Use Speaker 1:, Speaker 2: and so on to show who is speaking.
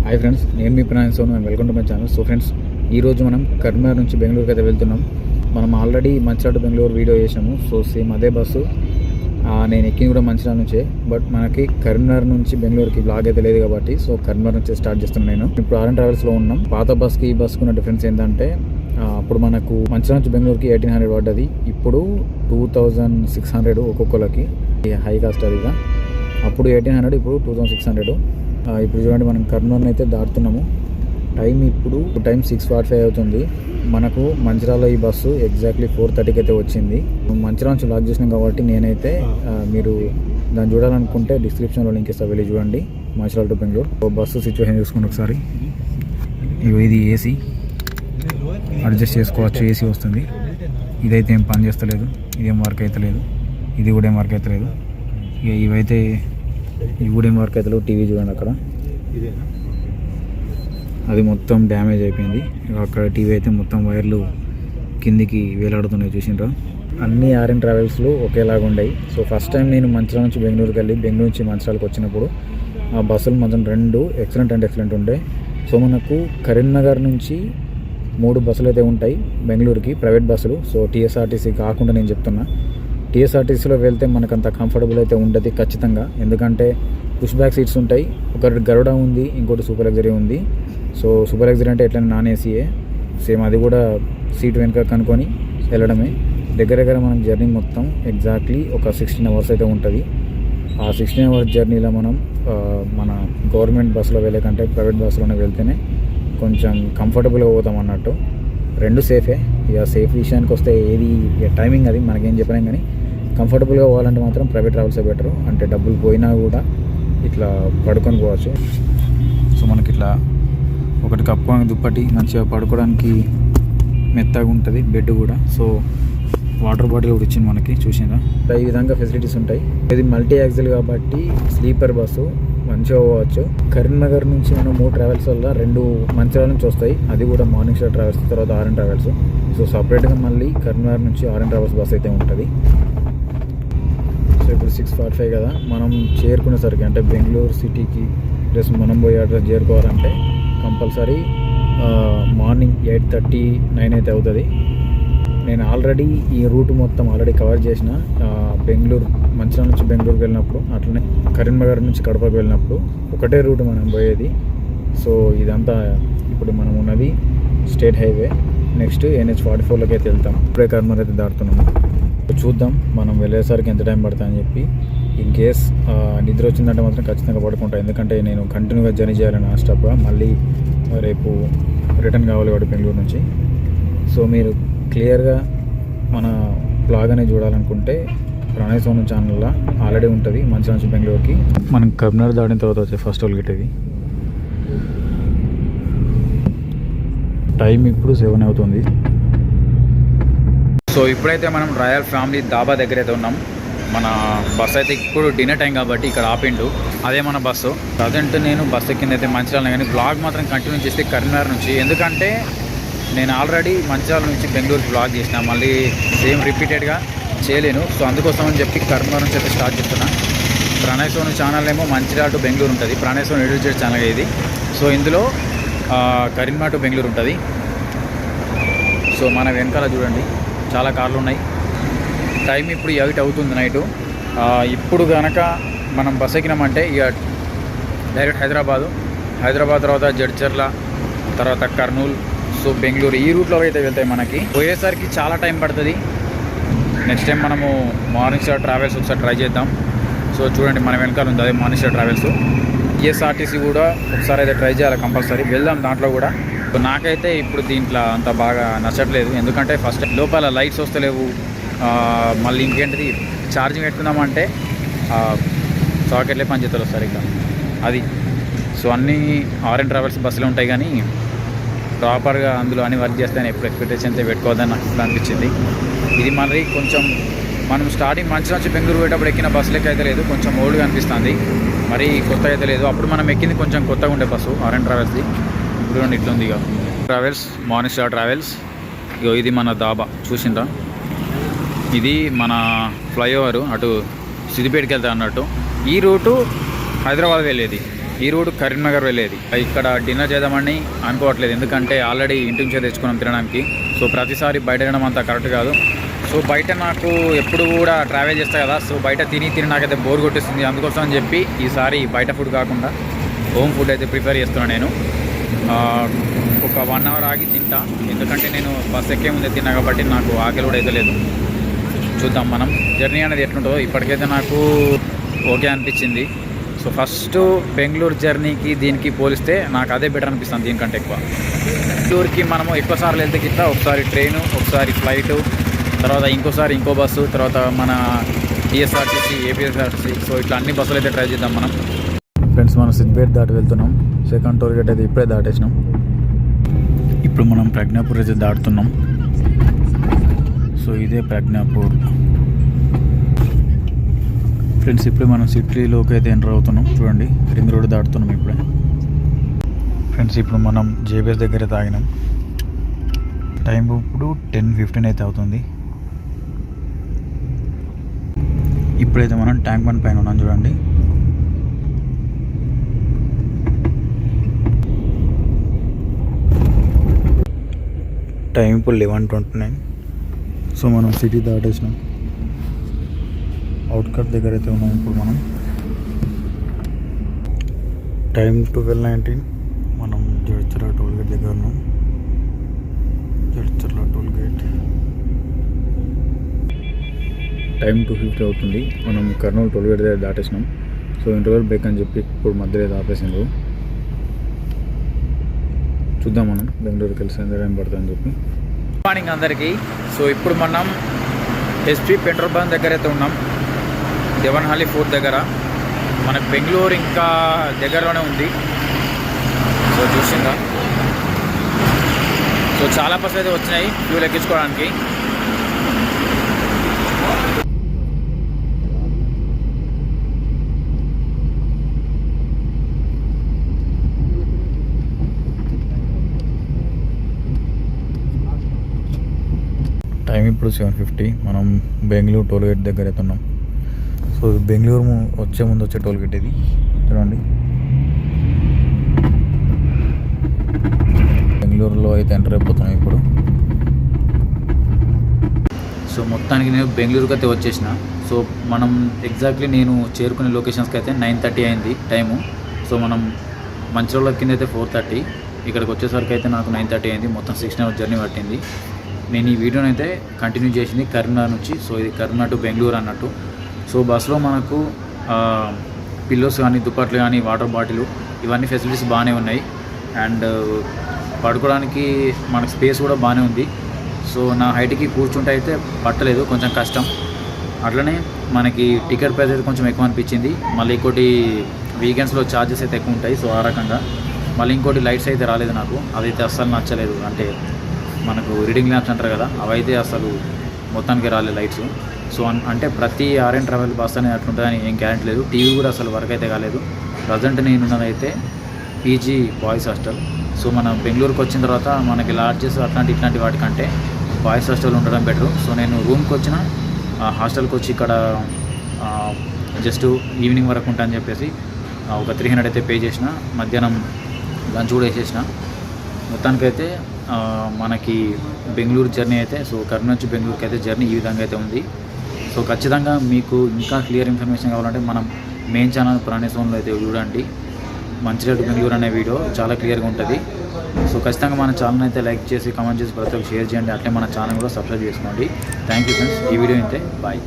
Speaker 1: Hi friends, నేను మీ ప్రణాయం Sonu and welcome to my channel. So friends, ఈరోజు మనం కరీంనగర్ నుంచి బెంగళూరుకి అయితే వెళ్తున్నాం. మనం already Mancherial to Bengaluru video చేసాము. సో సేమ్ అదే బస్సు నేను ఎక్కింది కూడా మంచిర్యాల నుంచే. బట్ మనకి కరీంనగర్ నుంచి బెంగళూరుకి బ్లాగ్ అయితే లేదు కాబట్టి సో కరీంనగర్ నుంచి స్టార్ట్ చేస్తున్నాను. నేను ఇప్పుడు ఆర్ఎన్ ట్రావెల్స్లో ఉన్నాం. పాత బస్కి ఈ బస్కు ఉన్న డిఫరెన్స్ ఏంటంటే అప్పుడు మనకు మంచిర్యాల నుంచి బెంగళూరుకి 1800 పడ్డది. ఇప్పుడు 2600 ఒక్కొక్కరికి. హై కాస్ట్ అది. అప్పుడు 1800, ఇప్పుడు 2600. ఇప్పుడు చూడండి, మనం కర్నూలు అయితే దాటుతున్నాము. ఇప్పుడు టైం 6:45 అవుతుంది. మనకు మంచిర్యాలలో ఈ బస్సు ఎగ్జాక్ట్లీ 4:30కి అయితే వచ్చింది. మంచిర్యాల నుంచి లాక్ చేసినాం కాబట్టి నేనైతే మీరు దాన్ని చూడాలనుకుంటే డిస్క్రిప్షన్లో లింక్ ఇస్తా, వెళ్ళి చూడండి. Mancherial to Bengaluru bus situation చూసుకోండి ఒకసారి. ఇది ఏసీ అడ్జస్ట్ చేసుకోవచ్చు, ఏసీ వస్తుంది. ఇదైతే ఏం పని చేస్తలేదు, ఇదేం వర్క్ అయితే లేదు, ఇది కూడా ఏం వర్క్ అయితే లేదు. ఇక ఇవైతే ఇవి కూడా ఏం వర్క్ అయితే లేవు. టీవీ చూడండి, అక్కడ అది మొత్తం డ్యామేజ్ అయిపోయింది. అక్కడ టీవీ అయితే మొత్తం వైర్లు కిందికి వేలాడుతున్నాయి, చూసిండ్రా. అన్ని ఆర్ఎన్ ట్రావెల్స్లు ఒకేలాగా ఉన్నాయి. సో ఫస్ట్ టైం నేను మంచిర్యాల నుంచి బెంగళూరుకి వెళ్ళి బెంగళూరు నుంచి మంచిర్యాలకు వచ్చినప్పుడు ఆ బస్సులు మొత్తం 2 ఎక్సలెంట్ ఉండే. సో మనకు కరీంనగర్ నుంచి 3 బస్సులు అయితే ఉంటాయి బెంగళూరుకి, ప్రైవేట్ బస్సులు. సో టీఎస్ఆర్టీసీ కాకుండా నేను చెప్తున్నా, టీఎస్ఆర్టీసీలో వెళ్తే మనకు అంత కంఫర్టబుల్ అయితే ఉండదు ఖచ్చితంగా. ఎందుకంటే పుష్ బ్యాక్ సీట్స్ ఉంటాయి. ఒకటి గరుడ ఉంది, ఇంకోటి సూపర్ లగ్జరీ ఉంది. సో సూపర్ లగ్జరీ అంటే ఎట్లా నాన్ ఏసీయే సేమ్, అది కూడా సీట్ వెనుక కనుక్కొని వెళ్ళడమే. దగ్గర మనం జర్నీ మొత్తం ఎగ్జాక్ట్లీ ఒక 16 అవర్స్ అయితే ఉంటుంది. ఆ 16 అవర్స్ జర్నీలో మనం మన గవర్నమెంట్ బస్సులో వెళ్ళే కంటే ప్రైవేట్ బస్సులోనే వెళ్తేనే కొంచెం కంఫర్టబుల్గా పోతాం అన్నట్టు. 2 సేఫే. ఇక సేఫ్ విషయానికి వస్తే ఏది టైమింగ్ అది మనకేం చెప్పలేం, కానీ కంఫర్టబుల్గా పోవాలంటే మాత్రం ప్రైవేట్ ట్రావెల్సే బెటరు. అంటే డబ్బులు పోయినా కూడా ఇట్లా పడుకొని పోవచ్చు. సో మనకి ఇట్లా ఒకటి కప్పుకొని దుప్పటి మంచిగా పడుకోవడానికి మెత్తగా ఉంటుంది, బెడ్ కూడా. సో వాటర్ బాటిల్ కూడా ఇచ్చింది మనకి, చూసినా. ఈ విధంగా ఫెసిలిటీస్ ఉంటాయి. ఇది మల్టీ యాక్సిల్ కాబట్టి స్లీపర్ బస్సు మంచిగా పోవచ్చు. కరీంనగర్ నుంచి మనం 3 ట్రావెల్స్ వల్ల 2 మంచిర్యాల నుంచి వస్తాయి. అది కూడా మార్నింగ్ స్టార్ ట్రావెల్స్, తర్వాత ఆర్ఎన్ ట్రావెల్స్. సో సపరేట్గా మళ్ళీ కరీంనగర్ నుంచి ఆర్ఎన్ ట్రావెల్స్ బస్ అయితే ఉంటుంది. సో ఇప్పుడు 6:45 కదా, మనం చేరుకునేసరికి అంటే బెంగళూరు సిటీకి ప్లస్ మనం పోయే అడ్రస్ చేరుకోవాలంటే కంపల్సరీ మార్నింగ్ 8:39 అయితే అవుతుంది. నేను ఆల్రెడీ ఈ రూట్ మొత్తం కవర్ చేసిన. బెంగళూరు మంచిర్యాల నుంచి బెంగళూరుకి వెళ్ళినప్పుడు, అట్లనే కరీంనగర్ నుంచి కడపకు వెళ్ళినప్పుడు ఒకటే రూట్ మనం పోయేది. సో ఇదంతా ఇప్పుడు మనం ఉన్నది స్టేట్ హైవే. నెక్స్ట్ NH-44లోకి అయితే వెళ్తాం. ఇప్పుడే కరీంనగర్ అయితే దాటుతున్నాము. చూద్దాం మనం వెళ్ళేసరికి ఎంత టైం పడుతుందని చెప్పి. ఇన్ కేస్ నిద్ర వచ్చిందంటే మాత్రం ఖచ్చితంగా పడుకుంటాను, ఎందుకంటే నేను కంటిన్యూగా జర్నీ చేయాలి నాన్ స్టాప్గా. మళ్ళీ రేపు రిటర్న్ కావాలి కాబట్టి బెంగళూరు నుంచి. సో మీరు క్లియర్గా మన బ్లాగ్ అనేది చూడాలనుకుంటే ప్రణయ్ సోను ఛానల్లో ఆల్రెడీ ఉంటుంది. మంచిర్యాల నుంచి బెంగళూరుకి మనం కరీంనగర్ దాటిన తర్వాత వచ్చే ఫస్ట్ టోల్ గేట్ ఇది. టైం ఇప్పుడు 7 అవుతుంది. సో ఇప్పుడైతే మనం రాయల్ ఫ్యామిలీ దాబా దగ్గర అయితే ఉన్నాం. మన బస్ అయితే ఇప్పుడు డిన్నర్ టైం కాబట్టి ఇక్కడ ఆపిండు. అదే మన బస్సు. ప్రజెంట్ నేను బస్ ఎక్కిందైతే మంచిర్యాల, కానీ బ్లాగ్ మాత్రం కంటిన్యూ చేస్తే కరీంనగర్ నుంచి. ఎందుకంటే నేను ఆల్రెడీ మంచిర్యాల నుంచి బెంగళూరుకి బ్లాగ్ చేసిన, మళ్ళీ సేమ్ రిపీటెడ్గా చేయలేను. సో అందుకోసం అని చెప్పి కరీంనగర్ నుంచి అయితే స్టార్ట్ చేస్తున్నా. ప్రణయ్ సోను ఛానల్ ఏమో మంచిర్యాల టు బెంగళూరు ఉంటుంది, ప్రణయ్ సోను ఎడ్యుకేట్ ఛానల్ ఇది. సో ఇందులో కరీంనగర్ టు బెంగళూరు ఉంటుంది. సో మన వెనకాల చూడండి చాలా కార్లు ఉన్నాయి. టైం ఇప్పుడు 8 అవుతుంది నైటు. ఇప్పుడు కనుక మనం బస్ ఎక్కినామంటే ఇక డైరెక్ట్ హైదరాబాద్ తర్వాత జడ్చర్ల, తర్వాత కర్నూలు, సో బెంగళూరు, ఈ రూట్లో అయితే వెళ్తాయి. మనకి పోయేసరికి చాలా టైం పడుతుంది. నెక్స్ట్ టైం మనము మార్నింగ్ స్టార్ ట్రావెల్స్ ఒకసారి ట్రై చేద్దాం. సో చూడండి మన వెనకాల ఉంది అదే మార్నింగ్ స్టార్ ట్రావెల్స్. టీఎస్ఆర్టీసీ కూడా ఒకసారి అయితే ట్రై చేయాలి, కంపల్సరీ వెళ్దాం దాంట్లో కూడా. సో నాకైతే ఇప్పుడు దీంట్లో అంత బాగా నచ్చట్లేదు, ఎందుకంటే ఫస్ట్ లోపల లైట్స్ వస్తలేవు. మళ్ళీ ఇంకేంటిది ఛార్జింగ్ పెట్టుకుందామంటే సాకెట్లే పనిచేస్తారు సరిగ్గా అది. సో అన్నీ ఆర్ఎన్ ట్రావెల్స్ బస్సులు ఉంటాయి, కానీ ప్రాపర్గా అందులో అన్ని వర్క్ చేస్తాయని ఎప్పుడు ఎక్స్పెక్టేషన్ అయితే పెట్టుకోవద్దని నాకు ఇప్పుడు అనిపించింది. ఇది మరి కొంచెం మనం స్టార్టింగ్ మంచిర్యాల నుంచి బెంగళూరు పోయేటప్పుడు ఎక్కిన బస్సు లెక్క అయితే లేదు, కొంచెం ఓల్డ్గా అనిపిస్తుంది, మరి కొత్తగా అయితే లేదు. అప్పుడు మనం ఎక్కింది కొంచెం కొత్తగా ఉండే బస్సు ఆర్ఎన్ ట్రావెల్స్ది. ఇప్పుడు ఇట్లా ఉంది. ఇక ట్రావెల్స్, మార్నింగ్ స్టార్ ట్రావెల్స్. ఇక ఇది మన దాబా చూసిందా. ఇది మన ఫ్లైఓవర్ అటు సిద్దిపేటకి వెళ్తా అన్నట్టు. ఈ రూటు హైదరాబాద్ వెళ్ళేది. ఈ రోడ్ కరీంనగర్ వెళ్ళేది. ఇక్కడ డిన్నర్ చేద్దామని అనుకోవట్లేదు, ఎందుకంటే ఆల్రెడీ ఇంటి నుంచే తెచ్చుకున్నాం తినడానికి. సో ప్రతిసారి బయట తినడం అంత కరెక్ట్ కాదు. సో బయట నాకు ఎప్పుడు కూడా ట్రావెల్ చేస్తా కదా, సో బయట తిని నాకైతే బోర్ కొట్టేస్తుంది. అందుకోసం అని చెప్పి ఈసారి బయట ఫుడ్ కాకుండా హోమ్ ఫుడ్ అయితే ప్రిఫర్ చేస్తున్నాను. నేను ఒక 1 అవర్ ఆగి తింటా, ఎందుకంటే నేను బస్ ఎక్కే ముందే తిన్నా కాబట్టి నాకు ఆకలి కూడా అయితే లేదు. చూద్దాం మనం జర్నీ అనేది ఎట్లుంటుందో. ఇప్పటికైతే నాకు ఓకే అనిపించింది. సో ఫస్ట్ బెంగళూరు జర్నీకి దీనికి పోలిస్తే నాకు అదే బెటర్ అనిపిస్తుంది దీనికంటే ఎక్కువ. బెంగళూరుకి మనము ఎక్కువ సార్లు వెళ్తే గిట్లా ఒకసారి ట్రైను, ఒకసారి ఫ్లైటు, తర్వాత ఇంకోసారి ఇంకో బస్సు, తర్వాత మన టీఎస్ఆర్టీసీ, ఏపీఎస్ఆర్టీసీ, సో ఇట్లా అన్ని బస్సులు అయితే ట్రై చేద్దాం మనం. ఫ్రెండ్స్, మనం సిద్దిపేట దాటి వెళ్తున్నాం. సెకండ్ టోల్ గేట్ అయితే ఇప్పుడే దాటేసినాం. ఇప్పుడు మనం ప్రజ్ఞాపూర్ అయితే దాటుతున్నాం. సో ఇదే ప్రజ్ఞాపూర్. ఫ్రెండ్స్, ఇప్పుడే మనం సిటీలోకి అయితే ఎంటర్ అవుతున్నాం. చూడండి, రింగ్ రోడ్ దాటుతున్నాం ఇప్పుడే. ఫ్రెండ్స్, ఇప్పుడు మనం జేబీఎస్ దగ్గర తాగినాం. టైం ఇప్పుడు 10:15 అయితే అవుతుంది. ఇప్పుడైతే మనం ట్యాంక్ బండ్ పైన ఉన్నాం. చూడండి, టైం ఇప్పుడు 11:29. సో మనం సిటీ దాటేసినాం. అవుట్కట్ దగ్గర అయితే ఉన్నాం ఇప్పుడు మనం. టైం 12:19. మనం జడ్చర్ల టోల్గేట్ దగ్గర ఉన్నాం. జడ్చర్ల టోల్గేట్ టైం 2:50 అవుతుంది. మనం కర్నూలు టోల్గేట్ దగ్గర దాటేసినాం. సో ఇంటర్వెల్ బ్రేక్ అని చెప్పి ఇప్పుడు మధ్యలో అయితే ఆపేసిండ్రు. చూద్దాం మనం బెంగళూరుకి వెళ్ళి ఎంత టైం పడుతుందని చెప్పి. గుడ్ మార్నింగ్ అందరికీ. సో ఇప్పుడు మనం ఎస్పీ పెట్రోల్ బంక్ దగ్గర అయితే ఉన్నాం, దేవన్హల్లి ఫోర్ట్ దగ్గర. మనకు బెంగళూరు ఇంకా దగ్గరలోనే ఉంది. సో చూసిందా, సో చాలా బస్సులు అయితే వచ్చినాయి ఫ్యూల్ ఎక్కించుకోవడానికి. టైం ఇప్పుడు 7:50. మనం బెంగళూరు టోల్గేట్ దగ్గర అయితే ఉన్నాం. సో బెంగళూరు వచ్చే ముందు వచ్చే టోల్గేట్ ఇది. చూడండి, బెంగళూరులో అయితే ఎంటర్ అయిపోతున్నాం ఇప్పుడు. సో మొత్తానికి నేను బెంగళూరుకి అయితే వచ్చేసిన. సో మనం ఎగ్జాక్ట్లీ నేను చేరుకునే లొకేషన్స్కి అయితే 9:30 అయింది టైము. సో మనం మంచిర్యాల కింద అయితే 4:30, ఇక్కడికి వచ్చేసరికి అయితే నాకు 9:30 అయింది. మొత్తం 6 అవర్స్ జర్నీ పట్టింది. నేను ఈ వీడియోని అయితే కంటిన్యూ చేసింది కరీంనగర్ నుంచి. సో ఇది కరీంనగర్ టు బెంగళూరు అన్నట్టు. సో బస్సులో మనకు పిల్లోస్ కానీ, దుప్పట్లు కానీ, వాటర్ బాటిల్, ఇవన్నీ ఫెసిలిటీస్ బాగానే ఉన్నాయి. అండ్ పడుకోవడానికి మనకు స్పేస్ కూడా బాగానే ఉంది. సో నా హైట్కి కూర్చుంటే అయితే పట్టలేదు, కొంచెం కష్టం. అట్లనే మనకి టికెట్ ప్రైస్ అయితే కొంచెం ఎక్కువ అనిపించింది. మళ్ళీ ఇంకోటి వీకెండ్స్లో ఛార్జెస్ అయితే ఎక్కువ ఉంటాయి. సో ఆ రకంగా మళ్ళీ ఇంకోటి లైట్స్ అయితే రాలేదు నాకు, అదైతే అస్సలు నచ్చలేదు. అంటే మనకు రీడింగ్ ల్యాంప్స్ అంటారు కదా, అవైతే అసలు మొత్తానికి రాలేదు లైట్స్. సో అంటే ప్రతి ఆర్ఎన్ ట్రావెల్ బస్ అనేది అట్లుంటుందని ఏం గ్యారెంటీ లేదు. టీవీ కూడా అసలు వర్క్ అయితే కాలేదు. ప్రజెంట్ నేనున్నదైతే పీజీ బాయ్స్ హాస్టల్. సో మనం బెంగళూరుకి వచ్చిన తర్వాత మనకి లాడ్జెస్ ఇట్లాంటి వాటికంటే బాయ్స్ హాస్టల్ ఉండడం బెటర్. సో నేను రూమ్కి వచ్చిన హాస్టల్కి వచ్చి ఇక్కడ జస్ట్ ఈవినింగ్ వరకు ఉంటా అని చెప్పేసి ఒక 300 అయితే పే చేసిన. మధ్యాహ్నం లంచ్ కూడా వేసేసిన. మొత్తానికైతే మనకి బెంగళూరు జర్నీ అయితే, సో కర్నూలు నుంచి బెంగళూరుకి అయితే జర్నీ ఈ విధంగా అయితే ఉంది. సో ఖచ్చితంగా మీకు ఇంకా క్లియర్ ఇన్ఫర్మేషన్ కావాలంటే మనం మెయిన్ ఛానల్ ప్రాణేశ్వరంలో అయితే చూడండి. మంచిర్యాల టు బెంగళూరు అనే వీడియో చాలా క్లియర్గా ఉంటుంది. సో ఖచ్చితంగా మన ఛానల్ అయితే లైక్ చేసి, కామెంట్ చేసి, ప్రతి ఒక్కరు షేర్ చేయండి. అట్లే మన ఛానల్ కూడా సబ్స్క్రైబ్ చేసుకోండి. Thank you friends. ఈ వీడియో అయితే బాయ్.